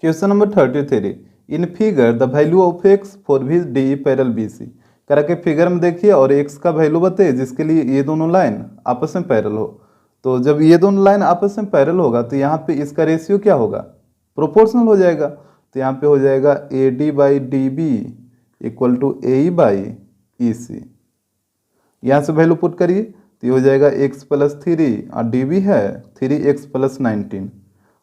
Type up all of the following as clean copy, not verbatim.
Question number 33, in figure the value of X for which D parallel B C. करा के figure में देखिए और एक्स का वैल्यू बताइए जिसके लिए ये दोनों लाइन आपस में पैरल हो। तो जब ये दोनों लाइन आपस में पैरल होगा तो यहाँ पे इसका रेशियो क्या होगा, प्रोपोर्शनल हो जाएगा। तो यहाँ पे हो जाएगा A D by D B equal to A E by E C. यहाँ से वैल्यू पुट करिए तो ये हो जाएगा x प्लस 3 और डी बी है 3x प्लस 19।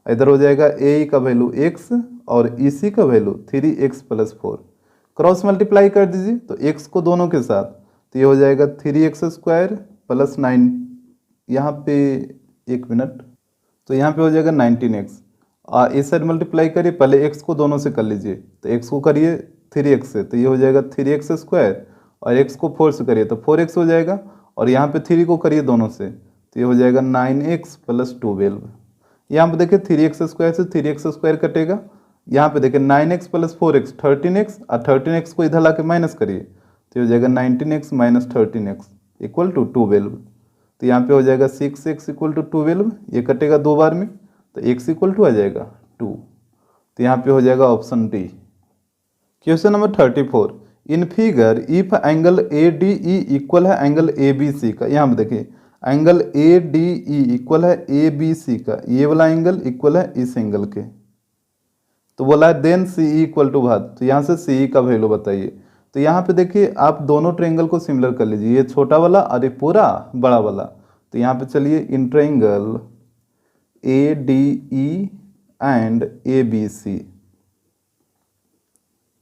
इधर हो जाएगा ए का वैल्यू x और ई सी का value 3x plus 4। Cross multiply कर दीजिए तो x को दोनों के साथ, तो ये हो जाएगा 3x स्क्वायर प्लस 9, यहाँ पे 1 मिनट, तो यहाँ पे हो जाएगा 19x। और इस साइड मल्टीप्लाई करिए, पहले x को दोनों से कर लीजिए, तो x को करिए 3x से, तो ये हो जाएगा 3x स्क्वायर और x को 4 से करिए तो 4x हो जाएगा, और यहाँ पे 3 को करिए दोनों से तो ये हो जाएगा 9x प्लस 12। यहाँ पे देखिए 3x स्क्वायर से 3x स्क्वायर कटेगा, यहाँ पे देखिए 9x प्लस 4x 13x, और 13x को इधर ला के माइनस करिए तो ये हो जाएगा 19x minus 13x equal to 12। तो यहाँ पे हो जाएगा 6x इक्वल टू 12, ये कटेगा 2 बार में तो x इक्वल टू आ जाएगा 2। तो यहाँ पे हो जाएगा option D. Question number 34, in figure if angle A D E equal है एंगल ए बी सी का। यहाँ पे देखिए angle A D E equal है ए बी सी का, ये वाला एंगल इक्वल है इस एंगल के, तो बोला है then C E equal to भाग, तो यहाँ से सी ई का वैल्यू बताइए। तो यहाँ पे देखिए आप दोनों ट्रायंगल को सिमिलर कर लीजिए, ये छोटा वाला और ये पूरा बड़ा वाला। तो यहाँ पे चलिए in triangle A D E and A B C,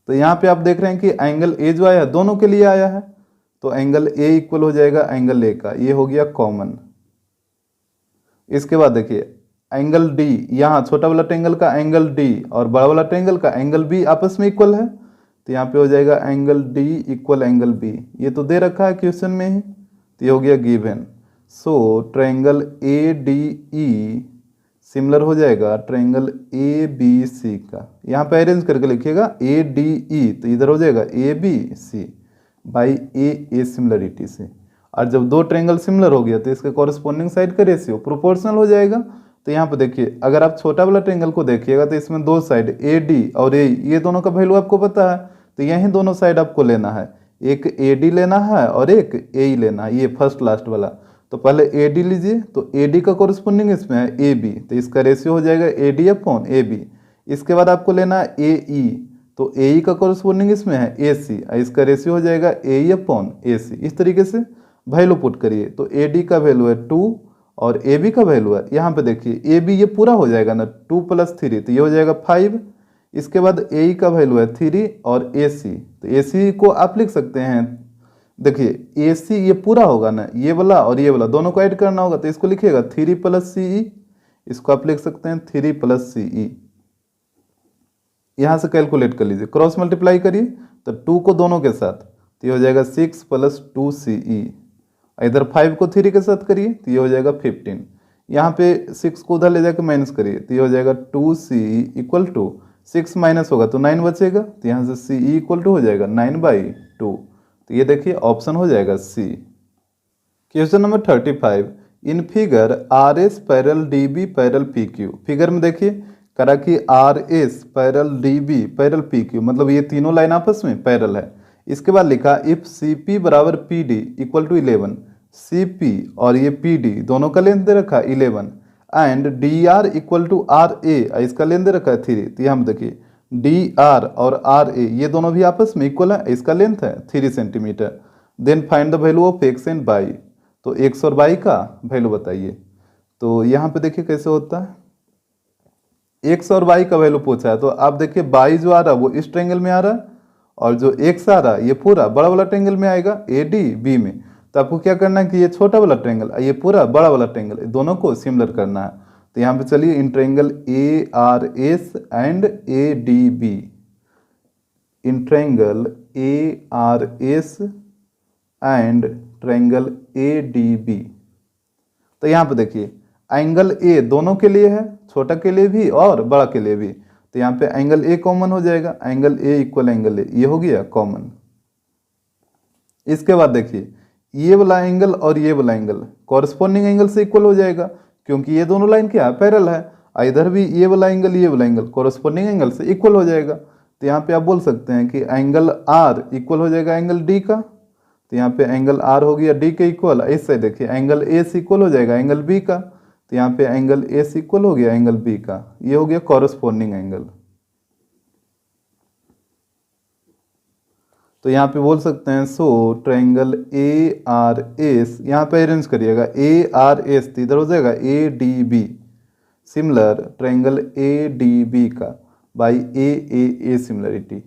तो यहाँ पे आप देख रहे हैं कि एंगल ए जो आया है दोनों के लिए आया है, तो एंगल ए इक्वल हो जाएगा एंगल ए का, ये हो गया कॉमन। इसके बाद देखिए एंगल डी, यहाँ छोटा वाला ट्रायंगल का एंगल डी और बड़ा वाला ट्रायंगल का एंगल बी आपस में इक्वल है, तो यहाँ पे हो जाएगा angle D equal angle B, ये तो दे रखा है क्वेश्चन में ही, तो ये हो गया given. So triangle A D E similar हो जाएगा ट्रायंगल ए बी सी का। यहाँ पे अरेंज करके लिखिएगा ए डी ई, तो इधर हो जाएगा A B C by A similarity से। और जब दो ट्रायंगल सिमिलर हो गया तो इसके कॉरेस्पॉन्डिंग साइड का रेशियो प्रोपोर्शनल हो जाएगा। तो यहाँ पे देखिए अगर आप छोटा वाला ट्रायंगल को देखिएगा तो इसमें दो साइड ए डी और ए, ये दोनों का वैल्यू आपको पता है, तो यही दोनों साइड आपको लेना है, एक ए डी लेना है और एक ए लेना है, ये फर्स्ट लास्ट वाला। तो पहले ए डी लीजिए, तो ए डी का कॉरेस्पॉन्डिंग इसमें है ए बी, तो इसका रेशियो हो जाएगा A D upon A B. इसके बाद आपको लेना है ए ई, तो ए ई का कॉरेस्पॉन्डिंग इसमें है ए सी, इसका रेशियो हो जाएगा ए ई अपॉन ए सी। इस तरीके से वैल्यू पुट करिए, तो ए डी का वैल्यू है 2 और ए बी का वैल्यू है, यहाँ पे देखिए ए बी ये पूरा हो जाएगा ना 2 प्लस 3, तो ये हो जाएगा 5। इसके बाद ए ई का वैल्यू है 3 और ए सी, तो ए सी को आप लिख सकते हैं, देखिए ए सी ये पूरा होगा ना, ये वाला और ये वाला दोनों को ऐड करना होगा, तो इसको लिखिएगा 3 प्लस सी ई, इसको आप लिख सकते हैं 3 प्लस सी ई। यहाँ से कैलकुलेट कर लीजिए, क्रॉस मल्टीप्लाई करिए तो 2 को दोनों के साथ, तो ये हो जाएगा 6 प्लस 2 सी ई। इधर 5 को 3 के साथ करिए तो ये हो जाएगा 15। यहाँ पे 6 को उधर ले जाकर माइनस करिए तो ये हो जाएगा 2 सी ई इक्वल टू 6 माइनस होगा तो 9 बचेगा, तो यहाँ से सी ई इक्वल टू हो जाएगा 9/2। तो ये देखिए ऑप्शन हो जाएगा C. Question number 35, in figure R S parallel D B parallel P Q. Figure में देखिए करा कि R S parallel D B parallel P Q, मतलब ये तीनों लाइन आपस में पैरल है। इसके बाद लिखा इफ सी पी बराबर P D equal to 11, C P और ये पी डी दोनों का लेंथ दे रखा 11, and D R equal to R A, इसका लेंथ दे रखा है 3। तो यहाँ देखिए डी आर और आर ए ये दोनों भी आपस में इक्वल है, इसका लेंथ है 3 centimetre. Then find the value of X and Y, तो एक्स और वाई का वैल्यू बताइए। तो यहाँ पे देखिए कैसे होता है, एक्स और वाई का वैल्यू पूछा है, तो आप देखिए वाई जो आ रहा है वो इस ट्रायंगल में आ रहा है, और जो एक्स आ रहा है ये पूरा बड़ा वाला ट्रायंगल में आएगा ए डी बी में। तो आपको क्या करना है कि ये छोटा वाला ट्रायंगल ये पूरा बड़ा वाला ट्रायंगल दोनों को सिमिलर करना है। तो यहाँ पे चलिए in triangle A R S and A D B, in triangle A R S and triangle A D B. तो यहाँ पे देखिए एंगल ए दोनों के लिए है, छोटा के लिए भी और बड़ा के लिए भी, तो यहाँ पे एंगल ए कॉमन हो जाएगा, angle A equal angle A, ये हो गया कॉमन। इसके बाद देखिए ये वाला एंगल और ये वाला एंगल कॉरेस्पॉन्डिंग एंगल से इक्वल हो जाएगा, क्योंकि ये दोनों लाइन क्या है पैरेलल है। इधर भी ये वाला एंगल कोरस्पोंडिंग एंगल से इक्वल हो जाएगा। तो यहाँ पे आप बोल सकते हैं कि एंगल आर इक्वल हो जाएगा एंगल डी का। तो यहाँ पे एंगल आर हो गया डी के इक्वल। इससे देखिए एंगल एस इक्वल हो जाएगा एंगल बी का। तो यहाँ पे एंगल एस इक्वल हो गया एंगल बी का। ये हो गया कॉरस्पोंडिंग एंगल। तो यहाँ पे बोल सकते हैं so triangle A R S, यहाँ पे अरेंज करिएगा ए आर एस, तो इधर हो जाएगा A D B. Similar triangle A D B का बाई ए सिमिलरिटी।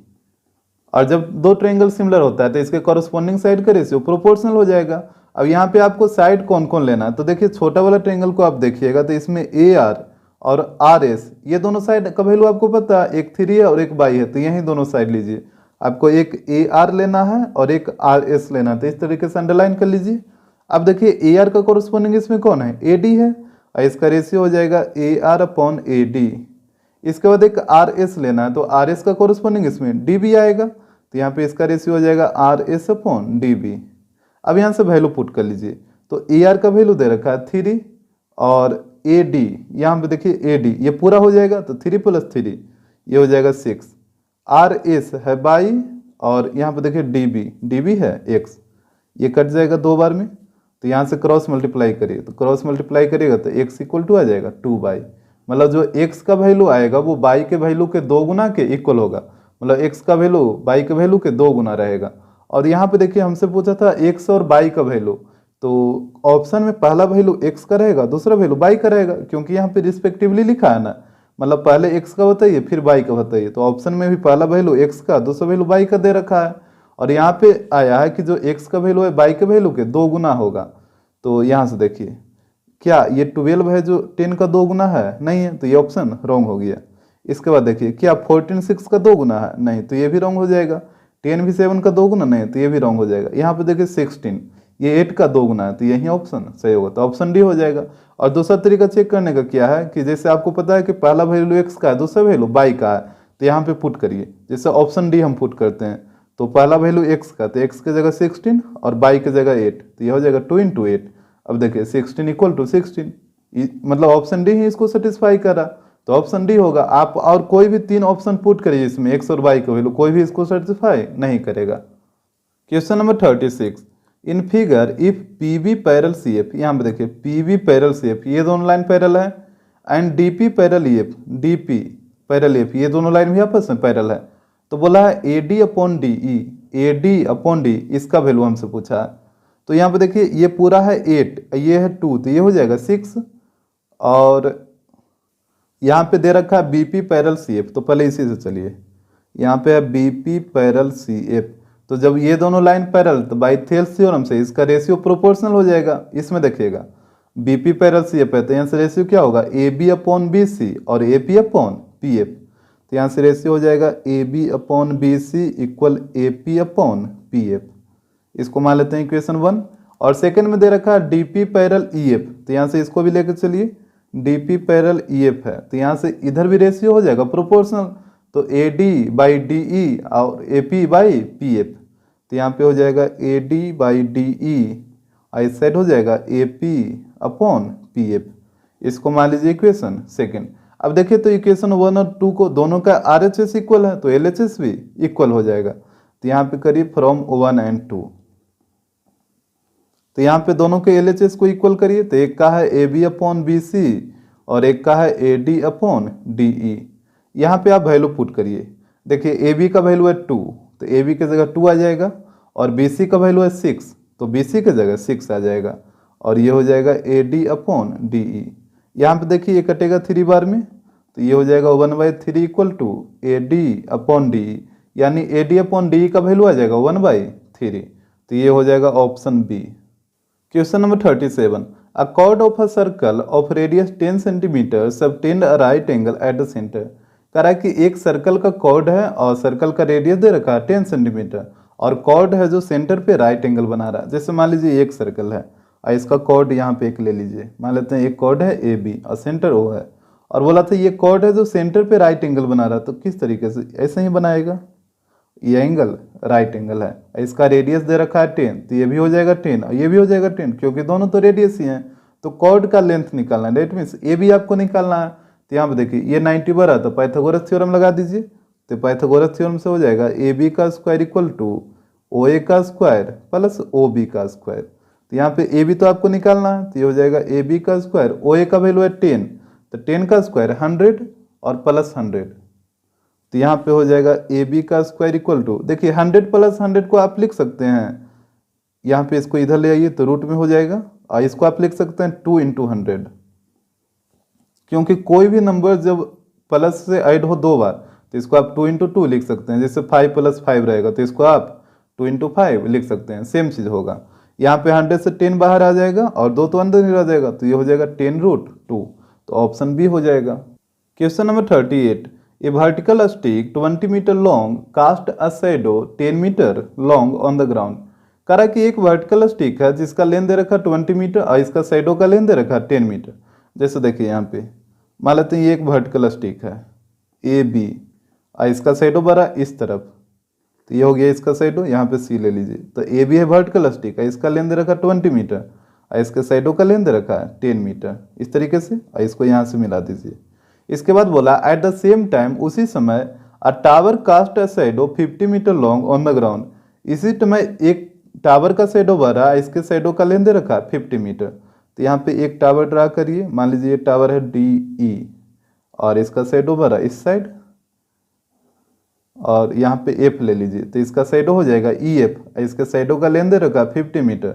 और जब दो ट्रायंगल सिमिलर होता है तो इसके कॉरस्पॉन्डिंग साइड का रेशियो प्रोपोर्शनल हो जाएगा। अब यहाँ पे आपको साइड कौन कौन लेना है, तो देखिए छोटा वाला ट्रायंगल को आप देखिएगा तो इसमें ए आर और आर एस ये दोनों साइड का वैल्यू आपको पता है, एक 3 है और एक बाई है, तो यही दोनों साइड लीजिए। आपको एक ए आर लेना है और एक आर एस लेना है, तो इस तरीके से अंडरलाइन कर लीजिए। अब देखिए ए आर का कॉरस्पॉन्डिंग इसमें कौन है, ए डी है, और इसका रेशियो हो जाएगा A R upon A D. इसके बाद एक आर एस लेना है, तो आर एस का कॉरस्पॉन्डिंग इसमें डी बी आएगा, तो यहाँ पे इसका रेशियो हो जाएगा R S upon D B. अब यहाँ से वैल्यू पुट कर लीजिए, तो ए आर का वैल्यू दे रखा है 3 और ए डी यहाँ पे देखिए ए डी ये पूरा हो जाएगा, तो 3 + 3 ये हो जाएगा 6। आर एस है बाई और यहाँ पे देखिए डी बी है x, ये कट जाएगा 2 बार में, तो यहाँ से क्रॉस मल्टीप्लाई करिए, तो क्रॉस मल्टीप्लाई करिएगा तो x इक्वल टू आ जाएगा 2y। मतलब जो x का वैल्यू आएगा वो y के वैल्यू के 2 गुना के इक्वल होगा, मतलब x का वैल्यू y के वैल्यू के 2 गुना रहेगा। और यहाँ पे देखिए हमसे पूछा था x और y का वैल्यू, तो ऑप्शन में पहला वैल्यू x का रहेगा, दूसरा वैल्यू y का रहेगा, क्योंकि यहाँ पे रिस्पेक्टिवली लिखा है ना, मतलब पहले x का बताइए फिर y का बताइए। तो ऑप्शन में भी पहला वैल्यू x का दूसरा वैल्यू y का दे रखा है, और यहाँ पे आया है कि जो x का वैल्यू है y के वैल्यू के 2 गुना होगा। तो यहाँ से देखिए क्या ये 12 है जो 10 का 2 गुना है, नहीं है, तो ये ऑप्शन रॉन्ग हो गया। इसके बाद देखिए क्या 14 6 का 2 गुना है, नहीं, तो ये भी रॉन्ग हो जाएगा। 10 भी 7 का 2 गुना, नहीं, तो ये भी रॉन्ग हो जाएगा। यहाँ पे देखिए 16 ये 8 का 2 गुना है, तो यही ऑप्शन सही होगा, तो ऑप्शन डी हो जाएगा। और दूसरा तरीका चेक करने का क्या है कि जैसे आपको पता है कि पहला वैल्यू एक्स का है दूसरा वैल्यू y का है, तो यहाँ पे पुट करिए, जैसे ऑप्शन डी हम पुट करते हैं, तो पहला वैल्यू x का, तो x की जगह 16 और y की जगह 8, तो यह हो जाएगा 2 × 8। अब देखिए 16 = 16, मतलब ऑप्शन डी ही इसको सेटिस्फाई करा, तो ऑप्शन डी होगा। आप और कोई भी 3 ऑप्शन पुट करिए इसमें x और y का वैल्यू, कोई भी इसको सेटिस्फाई नहीं करेगा। Question number 36, in figure if P B parallel C F, यहाँ पे देखिए P B parallel C F ये दोनों लाइन पैरल है, and D P parallel E F D P parallel F ये दोनों लाइन भी आपस में पैरल है। तो बोला है A D upon D E, A D upon D इसका वैल्यू हमसे पूछा है। तो यहाँ पे देखिए ये पूरा है 8, ये है 2, तो ये हो जाएगा 6, और यहाँ पे दे रखा है B P parallel C F, तो पहले इसी से चलिए, यहाँ पे है B P parallel C F, तो जब ये दोनों लाइन पैरल तो बाई थेल्स थ्योरम से इसका रेशियो प्रोपोर्शनल हो जाएगा। इसमें देखिएगा बीपी पैरल सी एफ है, तो यहाँ से रेशियो क्या होगा A B upon B C और A P upon P F, तो यहाँ से रेशियो हो जाएगा A B upon B C equal A P upon P F. इसको मान लेते हैं इक्वेशन 1। और सेकेंड में दे रखा है D P parallel E F, तो यहाँ से इसको भी लेकर चलिए, D P parallel E F है, तो यहाँ से इधर भी रेशियो हो जाएगा प्रोपोर्शनल, तो A D by D E और A P by P F, तो यहाँ पे हो जाएगा A D by D E, इस साइड हो जाएगा A P upon P F. इसको मान लीजिए इक्वेशन सेकेंड। अब देखिए तो इक्वेशन 1 और 2 को दोनों का आर एच एस इक्वल है, तो एल एच एस भी इक्वल हो जाएगा। तो यहाँ पे करिए फ्रॉम 1 एंड 2, तो यहाँ पे दोनों के एल एच एस को इक्वल करिए, तो एक का है A B upon B C और एक का है A D upon D E. यहाँ पे आप वैल्यू पुट करिए, देखिए ए बी का वैल्यू है 2, तो ए बी की जगह 2 आ जाएगा, और बी सी का वैल्यू है 6, तो बी सी की जगह 6 आ जाएगा, और ये हो जाएगा A D upon D E. यहाँ पे देखिए ये कटेगा 3 बार में, तो ये हो जाएगा 1/3 equal to A D upon D E, यानी A D upon D E का वैल्यू आ जाएगा 1/3, तो ये हो जाएगा option B. Question number 37, a chord of a circle of radius 10 centimetre subtend a right angle at the centre. कह रहा है कि एक सर्कल का कॉर्ड है और सर्कल का रेडियस दे रखा है 10 सेंटीमीटर, और कॉर्ड है जो सेंटर पे राइट एंगल बना रहा है। जैसे मान लीजिए एक सर्कल है और इसका कॉर्ड यहाँ पे एक ले लीजिए, मान लेते हैं एक कॉर्ड है ए बी और सेंटर ओ है, और बोला था ये कॉर्ड है जो सेंटर पे राइट एंगल बना रहा है, तो किस तरीके से ऐसे ही बनाएगा, ये एंगल राइट एंगल है, इसका रेडियस दे रखा है 10, तो ये भी हो जाएगा 10 और ये भी हो जाएगा 10, क्योंकि दोनों तो रेडियस ही हैं। तो कॉर्ड का लेंथ निकालना है, डेट मीन्स ए भी आपको निकालना है, तो यहाँ पे देखिए ये 90 बना तो पाइथागोरस थ्योरम लगा दीजिए। तो पाइथागोरस थ्योरम से हो जाएगा ए बी का स्क्वायर इक्वल टू ओ ए का स्क्वायर प्लस ओ बी का स्क्वायर। तो यहाँ पे ए बी तो आपको निकालना है, तो ये हो जाएगा ए बी का स्क्वायर, ओ ए का वैल्यू है 10, तो 10 का स्क्वायर 100 और प्लस 100। तो यहाँ पे हो जाएगा ए बी का स्क्वायर इक्वल टू, देखिए 100 प्लस 100 को आप लिख सकते हैं, यहाँ पे इसको इधर ले आइए तो रूट में हो जाएगा, और इसको आप लिख सकते हैं 2 × 100, क्योंकि कोई भी नंबर जब प्लस से ऐड हो 2 बार तो इसको आप 2 × 2 लिख सकते हैं। जैसे 5 + 5 रहेगा तो इसको आप 2 × 5 लिख सकते हैं, सेम चीज़ होगा। यहाँ पे 100 से 10 बाहर आ जाएगा और 2 तो अंदर ही रह जाएगा, तो ये हो जाएगा 10√2, तो ऑप्शन बी हो जाएगा। Question number 38, a vertical stick 20 metre long cast a shadow 10 metre long on the ground. कह रहा कि एक वर्टिकल स्टिक है जिसका लेंथ दे रखा 20 मीटर और इसका शैडो का लेंथ दे रखा 10 मीटर। जैसे देखिए यहाँ पे मान लेते हैं ये एक वर्टिकल स्टिक है ए बी और इसका शैडो बड़ा इस तरफ, तो ये हो गया इसका शैडो, यहाँ पे सी ले लीजिए। तो ए बी है वर्टिकल स्टिक है, इसका लेंथ दे रखा 20 मीटर और इसके शैडो का लेंथ दे रखा है 10 मीटर, इस तरीके से, और इसको यहाँ से मिला दीजिए। इसके बाद बोला एट द सेम टाइम, उसी समय a tower cast a shadow 50 metre long on the ground. इसी समय एक टावर का शैडो बना, इसके शैडो का लेंथ दे रखा है 50 मीटर। तो यहाँ पे एक टावर ड्रा करिए, मान लीजिए ये टावर है डी ई और इसका शैडो बना इस साइड, और यहाँ पे एफ ले लीजिए, तो इसका शैडो हो जाएगा ई एफ, इसके शैडो का लेंथ दे रखा 50 मीटर।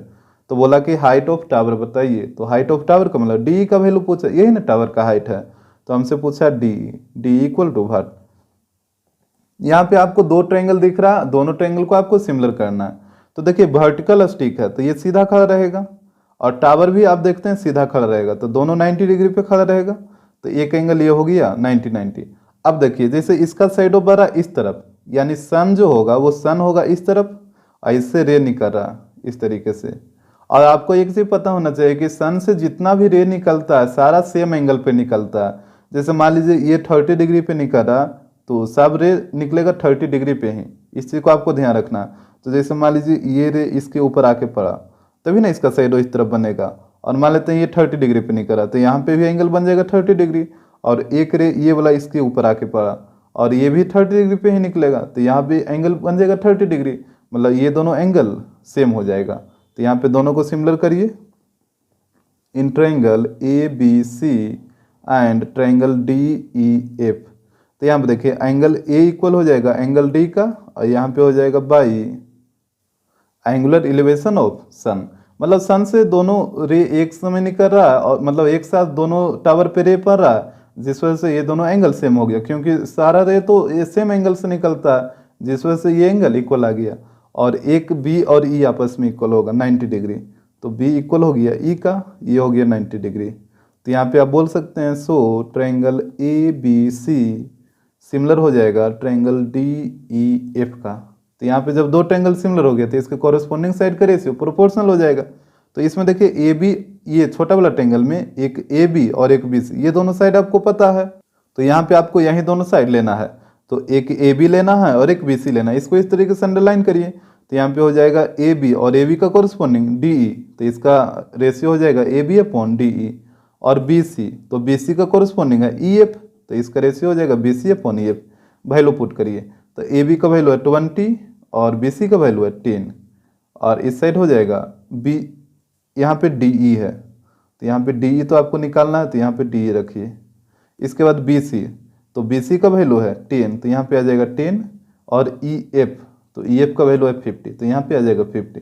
तो बोला कि हाइट ऑफ टावर बताइए, तो हाइट ऑफ टावर का मतलब डी का वैल्यू पूछा, यही ना टावर का हाइट है, तो हमसे पूछा D, D equal to what. यहाँ पे आपको 2 ट्रायंगल दिख रहा है, दोनों ट्रायंगल को आपको सिमिलर करना है। तो देखिए वर्टिकल स्टिक है तो ये सीधा खड़ा रहेगा, और टावर भी आप देखते हैं सीधा खड़ा रहेगा, तो दोनों 90 डिग्री पे खड़ा रहेगा, तो एक एंगल ये हो गया 90-90। अब देखिए जैसे इसका शैडो बड़ा इस तरफ, यानी सन जो होगा वो सन होगा इस तरफ, और इससे रे निकल रहा इस तरीके से। और आपको एक चीज पता होना चाहिए कि सन से जितना भी रे निकलता है सारा सेम एंगल पे निकलता है। जैसे मान लीजिए ये 30 डिग्री पे निकल रहा, तो सब रे निकलेगा 30 डिग्री पे ही, इस चीज को आपको ध्यान रखना। तो जैसे मान लीजिए ये रे इसके ऊपर आके पड़ा, तभी ना इसका शैडो इस तरफ बनेगा। और मान लेते हैं ये 30 डिग्री पे निकल रहा, तो यहाँ पे भी एंगल बन जाएगा 30 डिग्री, और एक रे ये वाला इसके ऊपर आके पड़ा और ये भी 30 डिग्री पे ही निकलेगा, तो यहाँ भी एंगल बन जाएगा 30 डिग्री, मतलब ये दोनों एंगल सेम हो जाएगा। तो यहाँ पे दोनों को सिमिलर करिए, in triangle A B C and triangle D E F. तो यहाँ पे देखिए एंगल ए इक्वल हो जाएगा एंगल डी का, और यहाँ पे हो जाएगा बाई एंगुलर एलिवेशन ऑफ सन, मतलब सन से दोनों रे एक समय निकल रहा है, और मतलब एक साथ दोनों टावर पे रे पड़ रहा है, जिस वजह से ये दोनों एंगल सेम हो गया, क्योंकि सारा रे तो ये सेम एंगल से निकलता है, जिस वजह से ये एंगल इक्वल आ गया। और एक बी और ई आपस में इक्वल होगा 90 डिग्री, तो बी इक्वल हो गया ई का, ये हो गया 90 डिग्री। तो यहाँ पे आप बोल सकते हैं so triangle A B C similar हो जाएगा ट्रायंगल डी ई एफ का। तो यहाँ पे जब 2 ट्रायंगल सिमिलर हो गए तो इसके कॉरेस्पॉन्डिंग साइड का रेशियो प्रोपोर्शनल हो जाएगा। तो इसमें देखिए ए बी, ये छोटा वाला ट्रायंगल में एक ए बी और एक बी सी, ये दोनों साइड आपको पता है, तो यहाँ पे आपको यही दोनों साइड लेना है, तो एक ए बी लेना है और एक बी सी लेना है। इसको इस तरीके से अंडरलाइन करिए, तो यहाँ पे हो जाएगा ए बी और ए बी का कॉरेस्पॉन्डिंग डी ई, तो इसका रेशियो हो जाएगा A B upon D E, और बी सी, तो बी सी का कॉरेस्पॉन्डिंग है ई एफ, तो इसका रेशियो हो जाएगा B C upon E F. Value put करिए, तो ए बी का वैल्यू है 20 और बी सी का वैल्यू है 10, और इस साइड हो जाएगा बी, यहाँ पे डी ई है, तो यहाँ पे डी ई तो आपको निकालना है, तो यहाँ पे डी ई रखिए। इसके बाद बी सी, तो बी सी का वैल्यू है 10, तो यहाँ पे आ जाएगा 10, और ई एफ, तो ई एफ का वैल्यू है 50, तो यहाँ पे आ जाएगा 50।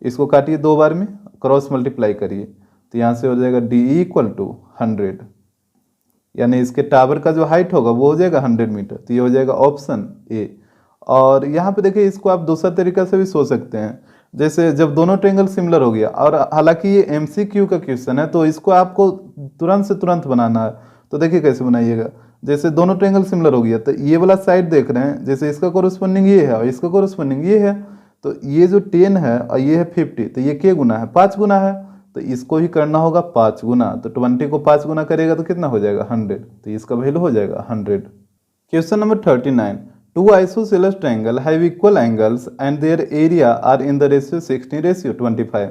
इसको काटिए 2 बार में, क्रॉस मल्टीप्लाई करिए, तो यहाँ से हो जाएगा डी ई इक्वल टू 100, यानी इसके टावर का जो हाइट होगा वो हो जाएगा 100 मीटर, तो ये हो जाएगा ऑप्शन ए। और यहाँ पे देखिए इसको आप दूसरा तरीका से भी सोच सकते हैं, जैसे जब दोनों ट्रायंगल सिमिलर हो गया, और हालांकि ये एमसीक्यू का क्वेश्चन है तो इसको आपको तुरंत से तुरंत बनाना है, तो देखिए कैसे बनाइएगा। जैसे दोनों ट्रायंगल सिमिलर हो गया, तो ये वाला साइड देख रहे हैं, जैसे इसका कोरस्पॉन्डिंग ये है और इसका कोरस्पॉन्डिंग ये है, तो ये जो 10 है और ये है 50, तो ये क्या गुना है, 5 गुना है, तो इसको ही करना होगा 5 गुना, तो 20 को 5 गुना करेगा तो कितना हो जाएगा 100, तो इसका वैल्यू हो जाएगा 100। Question number 39, 2 isosceles triangle have equal angles and their area are in the ratio 16:25।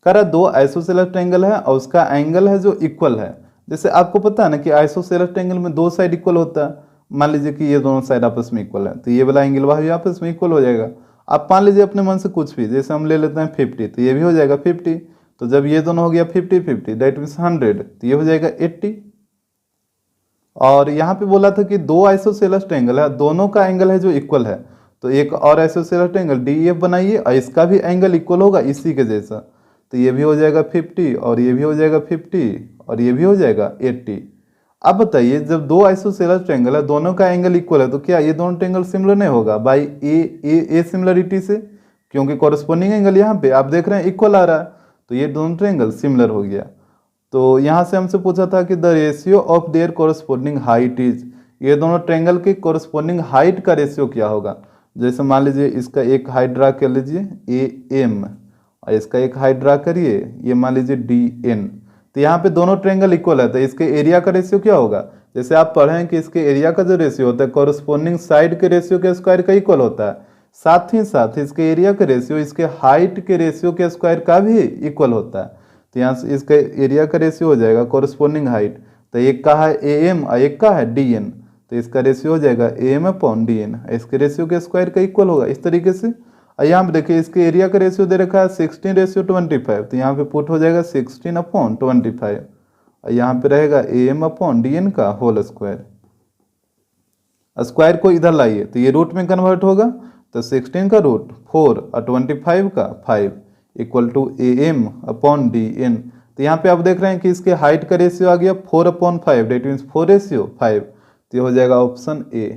कह रहा 2 आइसोसेलस ट्रायंगल है और उसका एंगल है जो इक्वल है, जैसे आपको पता है ना कि आइसोसेलेस ट्रायंगल में दो साइड इक्वल होता है। मान लीजिए कि ये दोनों साइड आपस में इक्वल है, तो ये वाला एंगल भी आपस में इक्वल हो जाएगा। आप मान लीजिए अपने मन से कुछ भी, जैसे हम ले लेते हैं 50, तो ये भी हो जाएगा 50। तो जब ये दोनों हो गया 50-50 दैट मीन्स 100, तो ये हो जाएगा 80। और यहाँ पे बोला था कि दो आइसोसेलेस ट्रायंगल है, दोनों का एंगल है जो इक्वल है, तो एक और आइसोसेलेस ट्रायंगल DEF बनाइए और इसका भी एंगल इक्वल होगा इसी के जैसा। तो ये भी हो जाएगा 50 और ये भी हो जाएगा 50 और ये भी हो जाएगा 80। अब बताइए जब दो आइसोसेलेस ट्रायंगल है दोनों का एंगल इक्वल है, तो क्या ये दोनों ट्रायंगल सिमिलर नहीं होगा बाई ए सिमिलरिटी से, क्योंकि कॉरस्पॉन्डिंग एंगल यहाँ पे आप देख रहे हैं इक्वल आ रहा है, तो ये दोनों ट्रायंगल सिमिलर हो गया। तो यहाँ से हमसे पूछा था कि the ratio of their corresponding height is, ये दोनों ट्रायंगल के कॉरस्पॉन्डिंग हाइट का रेशियो क्या होगा। जैसे मान लीजिए इसका एक हाइट ड्रा कर लीजिए AM और इसका एक हाइट ड्रा करिए ये मान लीजिए DN। तो यहाँ पे दोनों ट्रायंगल इक्वल है, तो इसके एरिया का रेशियो क्या होगा। जैसे आप पढ़े हैं कि इसके एरिया का जो रेशियो होता है कॉरस्पॉन्डिंग साइड के रेशियो के स्क्वायर का इक्वल होता है, साथ ही साथ इसके एरिया का रेशियो इसके हाइट के रेशियो के स्क्वायर का भी इक्वल होता है। तो यहाँ से इसका एरिया का रेशियो हो जाएगा कॉरस्पॉन्डिंग हाइट, तो एक का है AM और एक का है DN, तो इसका रेशियो हो जाएगा AM/DN, इसके रेशियो के स्क्वायर का इक्वल होगा इस तरीके से। और यहाँ पे देखिए इसके एरिया का रेशियो दे रखा है 16:25, तो यहाँ पे पुट हो जाएगा 16/25 और यहाँ पे रहेगा AM/DN का होल स्क्वायर। स्क्वायर को इधर लाइए तो ये रूट में कन्वर्ट होगा, तो 16 का रूट 4 और 25 का 5 इक्वल टू AM/DN। तो यहाँ पे आप देख रहे हैं कि इसके हाइट का रेशियो आ गया 4/5 डेट मीन्स 4:5, तो ये हो जाएगा option A.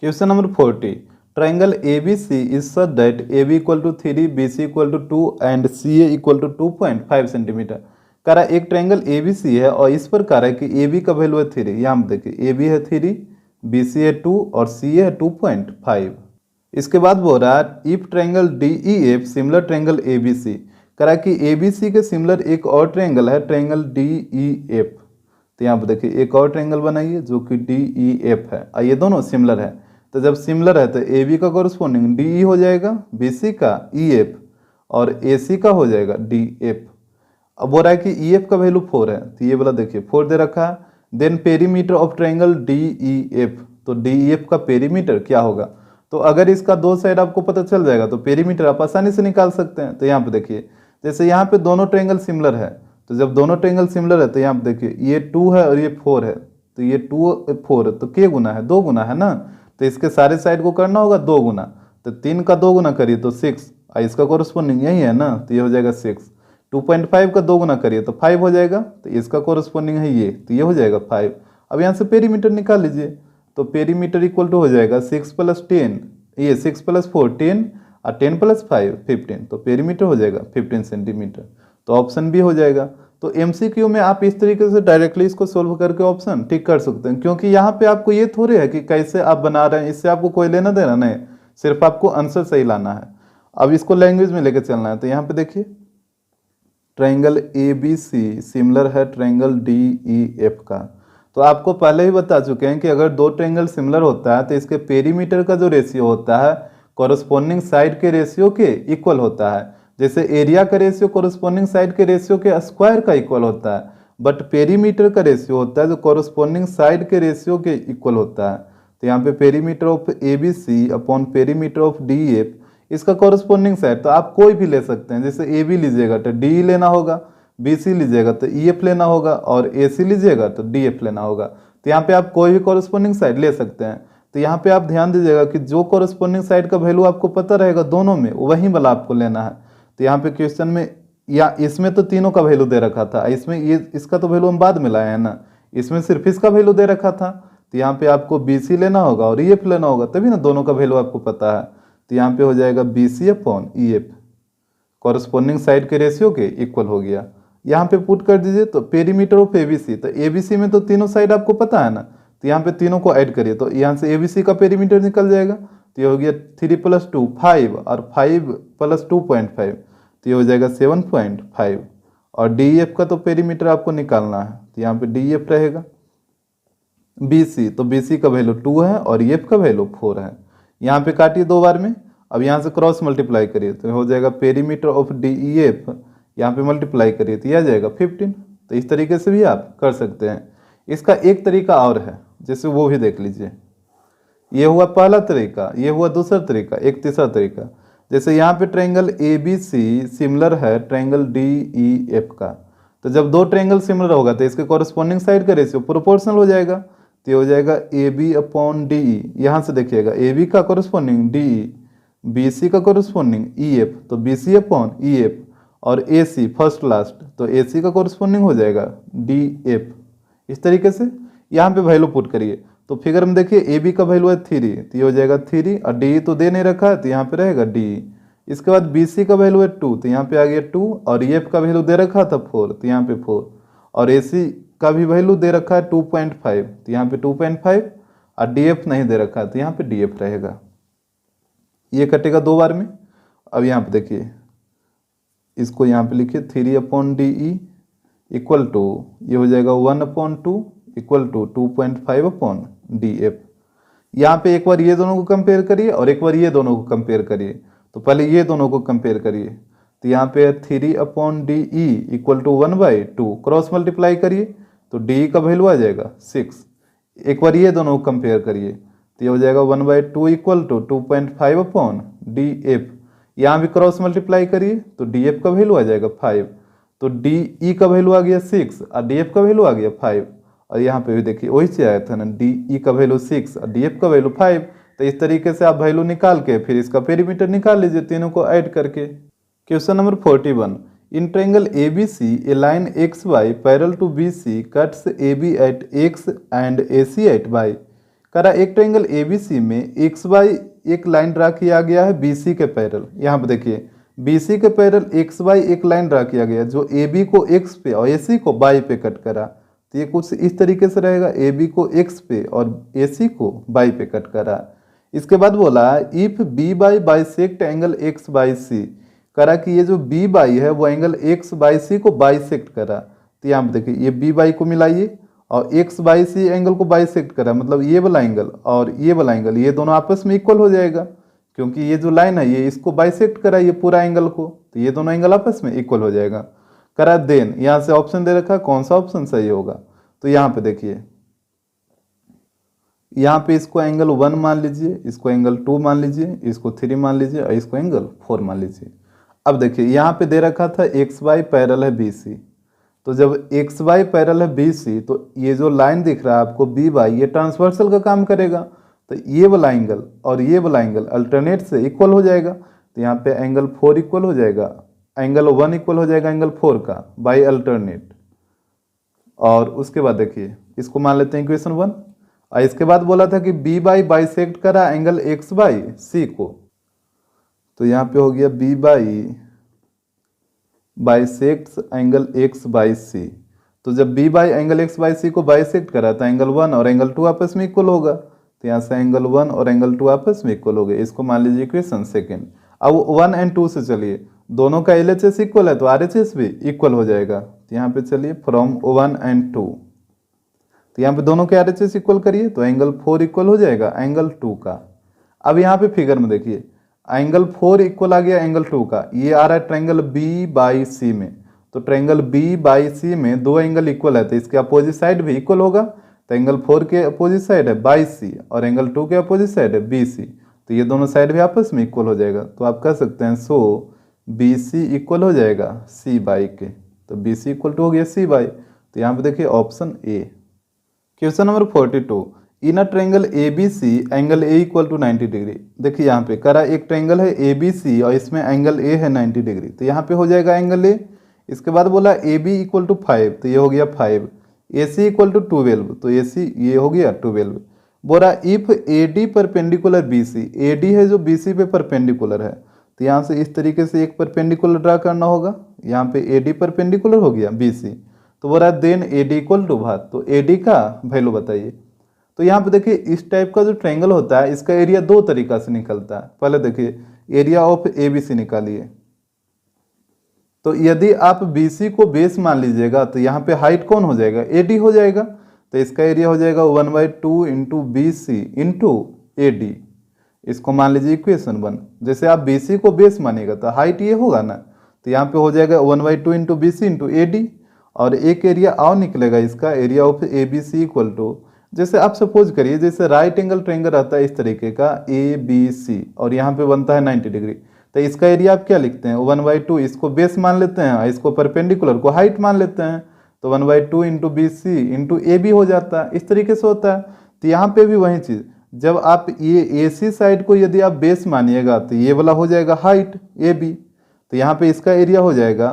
Question number 40, triangle ABC is such that AB equal to 3, BC equal to 2 and CA equal to 2.5 centimetre. कह रहा है एक ट्रायंगल ABC है और इस पर कह रहा है कि AB का वैल्यू है 3, यहाँ पे देखिए AB है 3, BC है 2 और CA है 2.5। इसके बाद बोल रहा है if triangle DEF similar triangle ABC, कह रहा है कि ABC के सिमिलर एक और ट्रायंगल है ट्रायंगल DEF। तो यहाँ पे देखिए एक और ट्रायंगल बनाइए जो कि DEF है और ये दोनों सिमिलर है। तो जब सिमिलर है तो AB का कॉरस्पॉन्डिंग DE हो जाएगा, BC का EF और AC का हो जाएगा DF। अब बोल रहा है कि EF का वैल्यू 4 है, तो ये वाला देखिए 4 दे रखा है। Then perimeter of triangle DEF, तो DEF का पेरीमीटर क्या होगा। तो अगर इसका दो साइड आपको पता चल जाएगा तो पेरीमीटर आप आसानी से निकाल सकते हैं। तो यहाँ पे देखिए जैसे यहाँ पे दोनों ट्रायंगल सिमिलर है, तो जब दोनों ट्रायंगल सिमिलर है तो यहाँ पे देखिए ये 2 है और ये 4 है, तो ये 2 4 तो के गुना है, 2 गुना है ना, तो इसके सारे साइड को करना होगा 2 गुना, तो 3 का 2 गुना करिए तो 6 और इसका कॉरस्पॉन्डिंग यही है ना, तो ये हो जाएगा 6। 2.5 का 2 गुना करिए तो 5 हो जाएगा, तो इसका कॉरस्पॉन्डिंग है ये, तो ये हो जाएगा 5। अब यहाँ से पेरीमीटर निकाल लीजिए, तो पेरीमीटर इक्वल टू हो जाएगा 6 + 10, ये 6 + 4 10 और 10 + 5 15, तो पेरीमीटर हो जाएगा 15 सेंटीमीटर, तो ऑप्शन बी हो जाएगा। तो MCQ में आप इस तरीके से डायरेक्टली इसको सोल्व करके ऑप्शन टिक कर सकते हैं, क्योंकि यहाँ पे आपको ये थोड़े है कि कैसे आप बना रहे हैं, इससे आपको कोई लेना देना नहीं, सिर्फ आपको आंसर सही लाना है। अब इसको लैंग्वेज में लेकर चलना है, तो यहाँ पे देखिए ट्रायंगल ABC सिमिलर है ट्रायंगल DEF का। तो आपको पहले ही बता चुके हैं कि अगर दो ट्रायंगल सिमिलर होता है तो इसके पेरीमीटर का जो रेशियो होता है कॉरस्पॉन्डिंग साइड के रेशियो के इक्वल होता है। जैसे एरिया का रेशियो कॉरस्पॉन्डिंग साइड के रेशियो के स्क्वायर का इक्वल होता है, बट पेरीमीटर का रेशियो होता है जो कॉरस्पॉन्डिंग साइड के रेशियो के इक्वल होता है। तो यहाँ पे perimeter of ABC upon perimeter of DEF, इसका कॉरस्पॉन्डिंग साइड तो आप कोई भी ले सकते हैं, जैसे AB लीजिएगा तो DE लेना होगा, BC लीजिएगा तो EF लेना होगा और AC लीजिएगा तो DF लेना होगा। तो यहाँ पे आप कोई भी कॉरस्पॉन्डिंग साइड ले सकते हैं। तो यहाँ पे आप ध्यान दीजिएगा कि जो कॉरस्पॉन्डिंग साइड का वैल्यू आपको पता रहेगा दोनों में, वही वाला आपको लेना है। तो यहाँ पे क्वेश्चन में या इसमें तो तीनों का वैल्यू दे रखा था, इसमें ये इसका तो वैल्यू हम बाद में लाए हैं ना, इसमें सिर्फ इसका वैल्यू दे रखा था। तो यहाँ पे आपको BC लेना होगा और EF लेना होगा, तभी ना दोनों का वैल्यू आपको पता है। तो यहाँ पे हो जाएगा BC upon EF, corresponding side के रेशियो के इक्वल हो गया। यहाँ पे पुट कर दीजिए तो पेरीमीटर ऑफ ABC, तो ABC में तो तीनों साइड आपको पता है ना, तो यहाँ पे तीनों को ऐड करिए तो यहाँ से ABC का पेरीमीटर निकल जाएगा। तो ये हो गया 3 + 2 5 और 5 + 2.5, तो ये हो जाएगा 7.5। और DEF का तो पेरीमीटर आपको निकालना है, तो यहाँ पे DEF रहेगा। BC, तो BC का वैल्यू 2 है और EF का वैल्यू 4 है। यहाँ पे काटिए 2 बार में, अब यहाँ से क्रॉस मल्टीप्लाई करिए तो हो जाएगा पेरीमीटर ऑफ DEF, यहाँ पे मल्टीप्लाई करिए तो यह आ जाएगा 15। तो इस तरीके से भी आप कर सकते हैं। इसका एक तरीका और है, जैसे वो भी देख लीजिए। ये हुआ पहला तरीका, ये हुआ दूसरा तरीका, एक तीसरा तरीका। जैसे यहाँ पे triangle A B C similar है ट्रायंगल डी ई एफ का, तो जब दो ट्रायंगल सिमिलर होगा तो इसके कॉरस्पॉन्डिंग साइड का रेशियो प्रोपोर्शनल हो जाएगा। तो ये हो जाएगा A B upon D E. यहाँ से देखिएगा ए बी का corresponding D E, B C का कॉरस्पॉन्डिंग ई एफ, तो B C upon E F, और ए सी फर्स्ट लास्ट, तो ए सी का कॉरस्पॉन्डिंग हो जाएगा डी एफ। इस तरीके से यहाँ पे वैल्यू पुट करिए। तो फिगर में देखिए ए बी का वैल्यू है 3, तो ये हो जाएगा 3, और डी तो दे नहीं रखा है तो यहाँ पे रहेगा डी। इसके बाद बी सी का वैल्यू है 2, तो यहाँ पे आ गया 2, और ई एफ का वैल्यू दे रखा था 4, तो यहाँ पे 4, और ए सी का भी वैल्यू दे रखा है 2.5, तो यहाँ पे 2.5, और डी एफ नहीं दे रखा है तो यहाँ पे डी एफ रहेगा। ये कटेगा 2 बार में। अब यहाँ पे देखिए, इसको यहाँ पे लिखिए 3 upon D E equal to, ये हो जाएगा 1/2 equal to 2.5 upon D F. यहाँ पे एक बार ये दोनों को कंपेयर करिए और एक बार ये दोनों को कंपेयर करिए। तो पहले ये दोनों को कंपेयर करिए, तो यहाँ पे 3 upon D E equal to 1/2, cross multiply करिए तो डी का वैल्यू आ जाएगा 6। एक बार ये दोनों को कंपेयर करिए, तो ये हो जाएगा 1/2 equal to 2.5 upon D F. यहाँ भी क्रॉस मल्टीप्लाई करिए तो डी एफ का वैल्यू आ जाएगा 5, तो डी ई का वैल्यू आ गया 6 और डी एफ का वैल्यू आ गया 5। और यहाँ पे भी देखिए वही से आया था ना, डी ई का वैल्यू 6 और डी एफ का वैल्यू 5। तो इस तरीके से आप वैल्यू निकाल के फिर इसका पेरीमीटर निकाल लीजिए तीनों को ऐड करके। Question number 41, in triangle A B C a line X Y parallel to B C cuts A B at X and A C at Y. करा एक ट्रायंगल ए बी सी में एक्स वाई एक लाइन ड्रा किया गया है B C के पैरेलल। यहाँ पे देखिए बी सी के पैरेलल एक्स वाई एक लाइन ड्रा किया गया जो ए बी को एक्स पे और ए सी को वाई पे कट करा। तो ये कुछ इस तरीके से रहेगा, ए बी को एक्स पे और ए सी को वाई पे कट करा। इसके बाद बोला if B Y bisect angle X Y C, करा कि ये जो बी बाई है वो एंगल एक्स बाई सी को बाइसेक्ट करा। तो यहाँ पे देखिए ये बी बाई को मिलाइए और एक्स बाई सी एंगल को बाइसेक्ट करा, मतलब ये वाला एंगल और ये वाला एंगल ये दोनों आपस में इक्वल हो जाएगा, क्योंकि ये जो लाइन है ये इसको बाइसेक्ट करा ये पूरा एंगल को, तो ये दोनों एंगल आपस में इक्वल हो जाएगा। करा देन यहाँ से ऑप्शन दे रखा, कौन सा ऑप्शन सही होगा। तो यहाँ पे देखिए, यहाँ पे इसको एंगल 1 मान लीजिए, इसको एंगल 2 मान लीजिए, इसको 3 मान लीजिए और इसको एंगल 4 मान लीजिए। अब देखिए यहाँ पे दे रखा था एक्स वाई पैरेलल है बी सी, तो जब एक्स वाई पैरेलल है बी सी तो ये जो लाइन दिख रहा है आपको बी वाई ये ट्रांसवर्सल का काम करेगा, तो ये वाला एंगल और ये वाला एंगल अल्टरनेट से इक्वल हो जाएगा। तो यहाँ पे एंगल 4 इक्वल हो जाएगा, एंगल 1 इक्वल हो जाएगा एंगल 4 का बाई अल्टरनेट। और उसके बाद देखिए इसको मान लेते हैं इक्वेशन 1, और इसके बाद बोला था कि बी बाई बाइसेक्ट करा एंगल एक्स बाई सी को, तो यहाँ पे हो गया B Y bisect angle X Y C. तो जब B Y angle X Y C को बाइसेक्ट करा तो एंगल 1 और एंगल 2 आपस में इक्वल होगा, तो यहाँ से एंगल 1 और एंगल 2 आपस में इक्वल हो गए। इसको मान लीजिए इक्वेशन सेकेंड। अब 1 और 2 से चलिए, दोनों का LHS इक्वल है तो RHS भी इक्वल हो जाएगा। तो यहाँ पे चलिए फ्रॉम 1 और 2, तो यहाँ पे दोनों के RHS इक्वल करिए तो एंगल 4 इक्वल हो जाएगा एंगल 2 का। अब यहाँ पे फिगर में देखिए एंगल 4 इक्वल आ गया एंगल 2 का, ये आ रहा है ट्रायंगल बी बाई सी में। तो ट्रायंगल बी बाई सी में दो एंगल इक्वल है तो इसके अपोजिट साइड भी इक्वल होगा। तो एंगल 4 के अपोजिट साइड है बाई सी और एंगल 2 के अपोजिट साइड है बी सी, तो ये दोनों साइड भी आपस में इक्वल हो जाएगा। तो आप कह सकते हैं सो बी सी इक्वल हो जाएगा सी बाई के, तो बी सी इक्वल टू हो गया सी बाई। तो यहाँ पे देखिए option A. Question number 42, in a triangle A B C angle A equal to 90 degree. देखिए यहाँ पे करा एक ट्रायंगल है ए बी सी और इसमें एंगल ए है 90 डिग्री, तो यहाँ पे हो जाएगा एंगल ए। इसके बाद बोला ए बी इक्वल टू 5, तो ये हो गया 5। ए सी इक्वल टू 12, तो ए सी ये हो गया 12। बोला if A D perpendicular B C, A D है जो बी सी पे परपेंडिकुलर है, तो यहाँ से इस तरीके से एक परपेंडिकुलर ड्रा करना होगा। यहाँ पे ए डी परपेंडिकुलर हो गया बी सी, तो बोला then A D equal to भाग, तो ए डी का वैल्यू बताइए। तो यहाँ पे देखिए इस टाइप का जो ट्रायंगल होता है इसका एरिया दो तरीका से निकलता है। पहले देखिए area of A B C निकालिए, तो यदि आप बी सी को बेस मान लीजिएगा तो यहाँ पे हाइट कौन हो जाएगा, ए डी हो जाएगा, तो इसका एरिया हो जाएगा 1/2 into B C into A D. इसको मान लीजिए इक्वेशन 1। जैसे आप बी सी को बेस मानिएगा तो हाइट ये होगा ना, तो यहाँ पे हो जाएगा 1/2 into B C into A D, और एक एरिया और निकलेगा इसका, area of A B C equal to, जैसे आप सपोज करिए जैसे राइट एंगल ट्रायंगल रहता है इस तरीके का ए बी सी, और यहाँ पे बनता है 90 डिग्री, तो इसका एरिया आप क्या लिखते हैं 1/2, इसको बेस मान लेते हैं, इसको परपेंडिकुलर को हाइट मान लेते हैं, तो 1/2 into B C into A B हो जाता है, इस तरीके से होता है। तो यहाँ पे भी वही चीज़, जब आप ये ए सी साइड को यदि आप बेस मानिएगा तो ये वाला हो जाएगा हाइट ए बी, तो यहाँ पे इसका एरिया हो जाएगा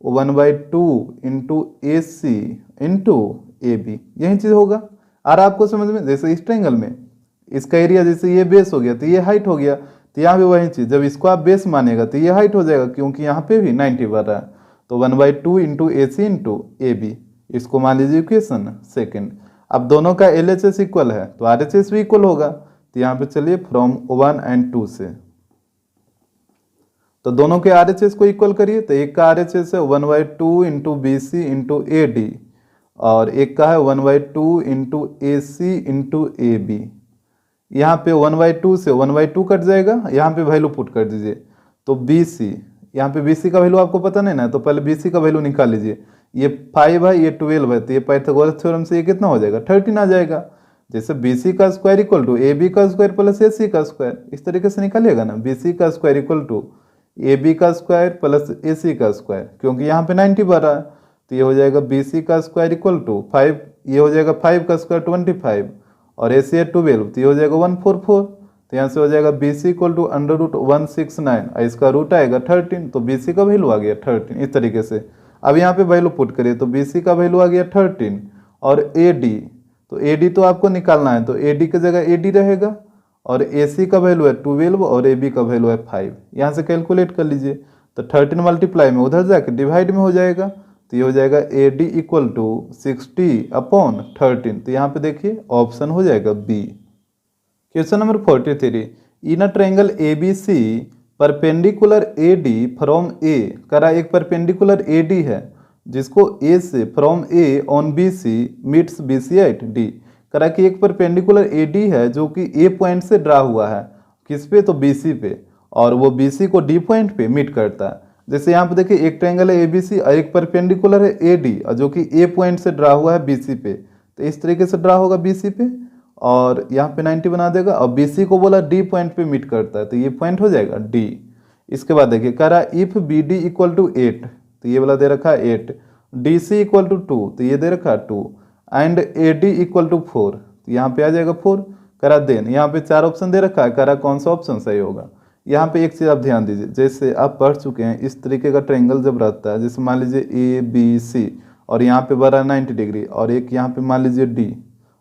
1/2 into A C into A B, यही चीज़ होगा। और आपको समझ में, जैसे इस ट्रायंगल में इसका एरिया जैसे ये बेस हो गया तो ये हाइट हो गया, तो यहाँ पे वही चीज़, जब इसको आप बेस मानेगा तो ये हाइट हो जाएगा, क्योंकि यहाँ पे भी 90 बन रहा है, तो 1/2 into A C into A B, इसको मान लीजिए इक्वेशन सेकेंड। अब दोनों का LHS इक्वल है तो RHS भी इक्वल होगा, तो यहाँ पे चलिए फ्रॉम 1 और 2 से, तो दोनों के RHS को इक्वल करिए, तो एक का RHS है 1/2 into B C into A D, और एक का है 1/2 into A C into A B. यहाँ पे 1/2 से 1/2 कट जाएगा, यहाँ पे वैल्यू पुट कर दीजिए, तो बी सी, यहाँ पे बी सी का वैल्यू आपको पता नहीं ना, तो पहले बी सी का वैल्यू निकाल लीजिए, ये 5 है ये 12 है, तो ये पाइथागोरस थ्योरम से ये कितना हो जाएगा 13 आ जाएगा। जैसे बी सी का square equal to A B का स्क्वायर प्लस ए सी का स्क्वायर, इस तरीके से निकालिएगा ना, बी सी का square equal to A B का स्क्वायर प्लस ए सी का स्क्वायर, क्योंकि यहाँ पे 90 बन रहा है, तो ये हो जाएगा बी सी का स्क्वायर इक्वल टू 5, ये हो जाएगा 5 का स्क्वायर 25, और ए सी है 12, तो ये हो जाएगा 144, तो यहाँ से हो जाएगा बी सी इक्वल टू √169, और इसका रूट आएगा 13, तो बी सी का वैल्यू आ गया 13, इस तरीके से। अब यहाँ पे वैल्यू पुट करिए, तो बी सी का वैल्यू आ गया 13, और ए डी, तो ए डी तो आपको निकालना है, तो ए डी की जगह ए डी रहेगा, और ए सी का वैल्यू है 12 और ए बी का वैल्यू है 5, यहाँ से कैलकुलेट कर लीजिए, तो 13 मल्टीप्लाई में उधर जाके डिवाइड में हो जाएगा, तो ये हो जाएगा ए डी इक्वल टू 60/13, तो यहाँ पे देखिए ऑप्शन हो जाएगा बी। Question number 43, in a triangle A B C perpendicular A D from A, करा एक परपेंडिकुलर ए डी है जिसको ए से from A on B C meets B C at D, करा कि एक परपेंडिकुलर ए डी है जो कि ए पॉइंट से ड्रा हुआ है, किस पे, तो बी सी पे, और वो बी सी को डी पॉइंट पे मीट करता है। जैसे यहाँ पे देखिए एक ट्रायंगल है ए बी सी और एक परपेंडिकुलर है ए डी, और जो कि ए पॉइंट से ड्रा हुआ है बी सी पे, तो इस तरीके से ड्रा होगा बी सी पे, और यहाँ पे 90 बना देगा, और बी सी को बोला डी पॉइंट पे मीट करता है, तो ये पॉइंट हो जाएगा डी। इसके बाद देखिए कह रहा if B D equal to 8, तो ये वाला दे रखा है 8, डी सी इक्वल टू 2, तो ये दे रखा है 2, and A D equal to 4, तो यहाँ पे आ जाएगा 4, करा देन यहाँ पे 4 ऑप्शन दे रखा है, करा कौन सा ऑप्शन सही होगा। यहाँ पे एक चीज़ आप ध्यान दीजिए, जैसे आप पढ़ चुके हैं इस तरीके का ट्रायंगल जब रहता है, जैसे मान लीजिए ए बी सी, और यहाँ पे बना 90 डिग्री, और एक यहाँ पे मान लीजिए डी,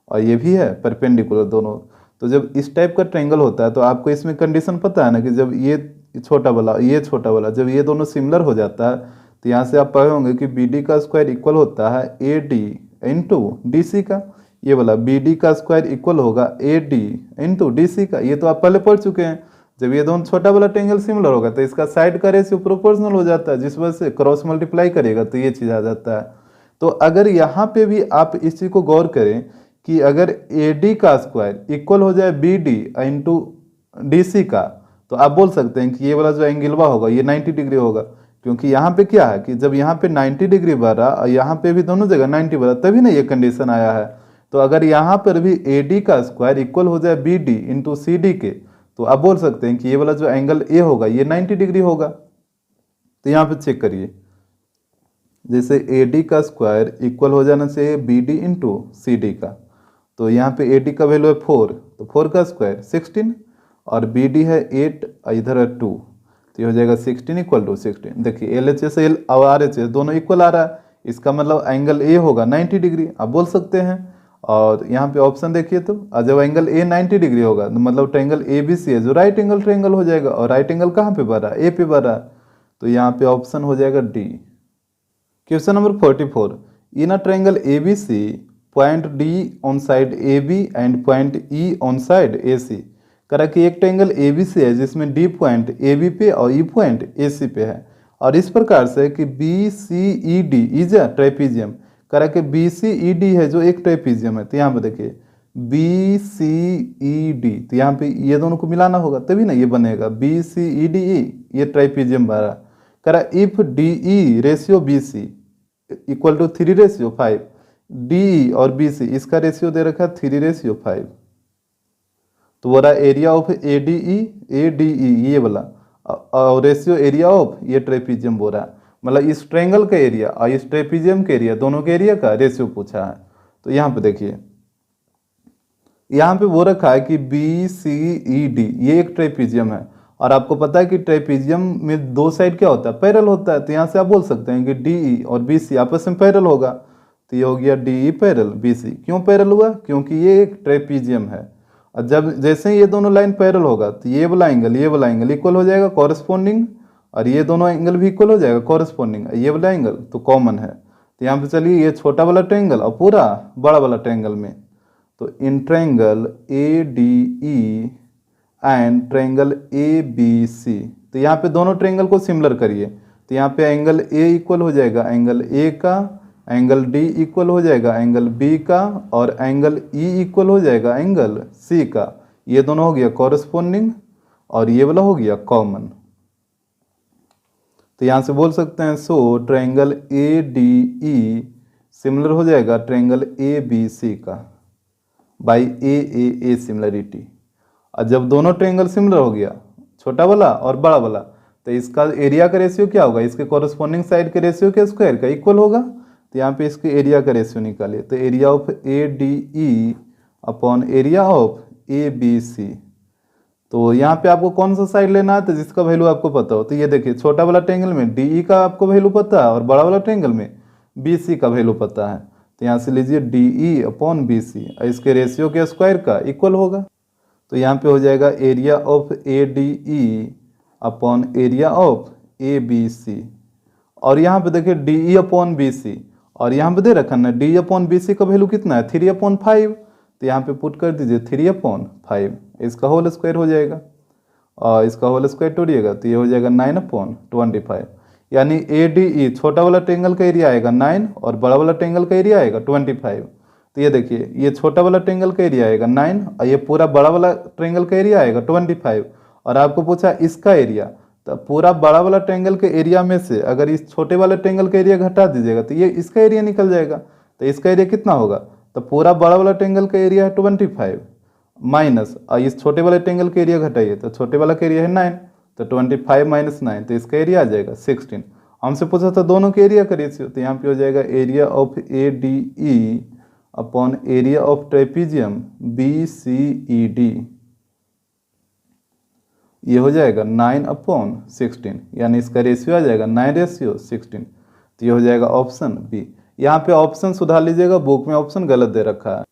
और ये भी है परपेंडिकुलर दोनों, तो जब इस टाइप का ट्रायंगल होता है तो आपको इसमें कंडीशन पता है ना, कि जब ये छोटा वाला जब ये दोनों सिमिलर हो जाता है, तो यहाँ से आप पढ़े होंगे कि बी डी का स्क्वायर इक्वल होता है A D into D C का, ये वाला बी डी का स्क्वायर इक्वल होगा A D into D C का, ये तो आप पहले पढ़ चुके हैं। जब ये दोनों छोटा वाला ट्रायंगल सिमिलर होगा तो इसका साइड का रेशियो प्रोपोर्शनल हो जाता है, जिस वजह से क्रॉस मल्टीप्लाई करेगा तो ये चीज़ आ जाता है। तो अगर यहाँ पे भी आप इस चीज़ को गौर करें कि अगर ए डी का स्क्वायर इक्वल हो जाए B D into D C का, तो आप बोल सकते हैं कि ये वाला जो एंगलवा होगा ये 90 डिग्री होगा, क्योंकि यहाँ पे क्या है कि जब यहाँ पे 90 डिग्री बढ़ा और यहाँ पे भी दोनों जगह 90 बढ़ा, तभी ना ये कंडीशन आया है। तो अगर यहाँ पर भी ए डी का स्क्वायर इक्वल हो जाए B D into C D के, तो आप बोल सकते हैं कि ये वाला जो एंगल ए होगा ये 90 डिग्री होगा। तो यहाँ पे चेक करिए, जैसे ए डी का स्क्वायर इक्वल हो जाना चाहिए B D into C D का, तो यहाँ पे ए डी का वैल्यू है 4, तो 4 का स्क्वायर 16, और बी डी है 8 और इधर है 2, तो ये हो जाएगा 16 इक्वल टू 16। देखिए एल एच एस एल और आर एच एस दोनों इक्वल आ रहा है, इसका मतलब एंगल ए होगा 90 डिग्री, आप बोल सकते हैं। और यहाँ पे ऑप्शन देखिए, तो जब एंगल ए 90 डिग्री होगा तो मतलब ट्रायंगल ए बी सी है जो राइट एंगल ट्रायंगल हो जाएगा, और राइट एंगल कहाँ पे बढ़ रहा है, ए पे बढ़ रहा है, तो यहाँ पे ऑप्शन हो जाएगा डी। Question number 44, in a triangle A B C point D on side A B and point E on side A C, करा कि एक ट्रायंगल ए बी सी है जिसमें डी पॉइंट ए बी पे और ई पॉइंट ए सी पे है, और इस प्रकार से कि B C E D is a trapezium, करा कि बी सी ई डी है जो एक ट्राइपीजियम है। तो यहाँ पे देखिए बी सी ई डी, तो यहाँ पे ये दोनों को मिलाना होगा तभी ना ये बनेगा B C E D E, ये ट्राइपीजियम बना। करा if D E ratio B C equal to 3:5। D और बी सी इसका रेशियो दे रखा है 3:5। तो वो रहा एरिया ऑफ एडीई ये वाला, और रेशियो एरिया ऑफ ये ट्रेपीजियम बोल रहा है, मतलब इस ट्रायंगल का एरिया और इस ट्रेपीजियम का एरिया, दोनों के एरिया का रेशियो पूछा है। तो यहाँ पे देखिए, यहाँ पे वो रखा है कि बी सी ई डी ये एक ट्रेपीजियम है, और आपको पता है कि ट्रेपीजियम में दो साइड क्या होता है, पैरेलल होता है। तो यहाँ से आप बोल सकते हैं कि डी और बी सी आपस में पैरेलल होगा। तो ये हो गया डी पैरेलल बी सी। क्यों पैरेलल हुआ? क्योंकि ये एक ट्रेपीजियम है, और जब जैसे ही ये दोनों लाइन पैरेलल होगा तो ये वाला एंगल इक्वल हो जाएगा कॉरस्पॉन्डिंग, और ये दोनों एंगल भी इक्वल हो जाएगा कॉरस्पॉन्डिंग, ये वाला एंगल तो कॉमन है। तो यहाँ पे चलिए ये छोटा वाला ट्रायंगल और पूरा बड़ा वाला ट्रायंगल में, तो in triangle A D E and triangle A B C, तो यहाँ पे दोनों ट्रायंगल को सिमिलर करिए। तो यहाँ पे एंगल ए इक्वल हो जाएगा एंगल ए का, एंगल डी इक्वल हो जाएगा एंगल बी का, और एंगल ई इक्वल हो जाएगा एंगल सी का। ये दोनों हो गया कॉरस्पॉन्डिंग और ये वाला हो गया कॉमन। तो यहाँ से बोल सकते हैं so triangle A D E similar हो जाएगा ट्रायंगल ए बी सी का बाई ए सिमिलरिटी। और जब दोनों ट्रायंगल सिमिलर हो गया, छोटा वाला और बड़ा वाला, तो इसका एरिया का रेशियो क्या होगा, इसके कॉरस्पॉन्डिंग साइड के रेशियो के स्क्वायर का इक्वल होगा। तो यहाँ पे इसके एरिया का रेशियो निकालिए, तो area of A D E upon area of A B C. तो यहाँ पे आपको कौन सा साइड लेना है, तो जिसका वैल्यू आपको पता हो। तो ये देखिए, छोटा वाला ट्रायंगल में डी ई का आपको वैल्यू पता है, और बड़ा वाला ट्रायंगल में बी सी का वैल्यू पता है। तो यहाँ से लीजिए D E upon B C, इसके रेशियो के स्क्वायर का इक्वल होगा। तो यहाँ पे हो जाएगा area of A D E upon area of A B C, और यहाँ पे देखिए D E upon B C, और यहाँ पे दे रखा ना डी अपॉन बी सी का वैल्यू कितना है 3/5। तो यहाँ पे पुट कर दीजिए 3/5, इसका होल स्क्वायर हो जाएगा, और इसका होल स्क्वायर तोड़िएगा तो ये हो जाएगा 9/25। यानी ए डी ई छोटा वाला ट्रायंगल का एरिया आएगा 9 और बड़ा वाला ट्रायंगल का एरिया आएगा 25। तो ये देखिए, ये छोटा वाला ट्रायंगल का एरिया आएगा 9 और ये पूरा बड़ा वाला ट्रायंगल का एरिया आएगा 25। और आपको पूछा इसका एरिया, तो पूरा बड़ा वाला ट्रायंगल के एरिया में से अगर इस छोटे वाले ट्रायंगल का एरिया घटा दीजिएगा तो ये इसका एरिया निकल जाएगा। तो इसका एरिया कितना होगा, तो पूरा बड़ा वाला ट्रायंगल का एरिया है 25 माइनस, और इस छोटे वाले ट्रायंगल का एरिया घटाइए तो छोटे वाला का एरिया है 9, तो 25 माइनस 9, तो इसका एरिया आ जाएगा 16। हमसे पूछा था दोनों के एरिया का रेशियो, तो यहाँ पे हो जाएगा area of A D E upon area of trapezium B C E D, ये हो जाएगा 9/16, यानी इसका रेशियो आ जाएगा 9:16। तो ये हो जाएगा ऑप्शन बी। यहाँ पे ऑप्शन सुधार लीजिएगा, बुक में ऑप्शन गलत दे रखा है।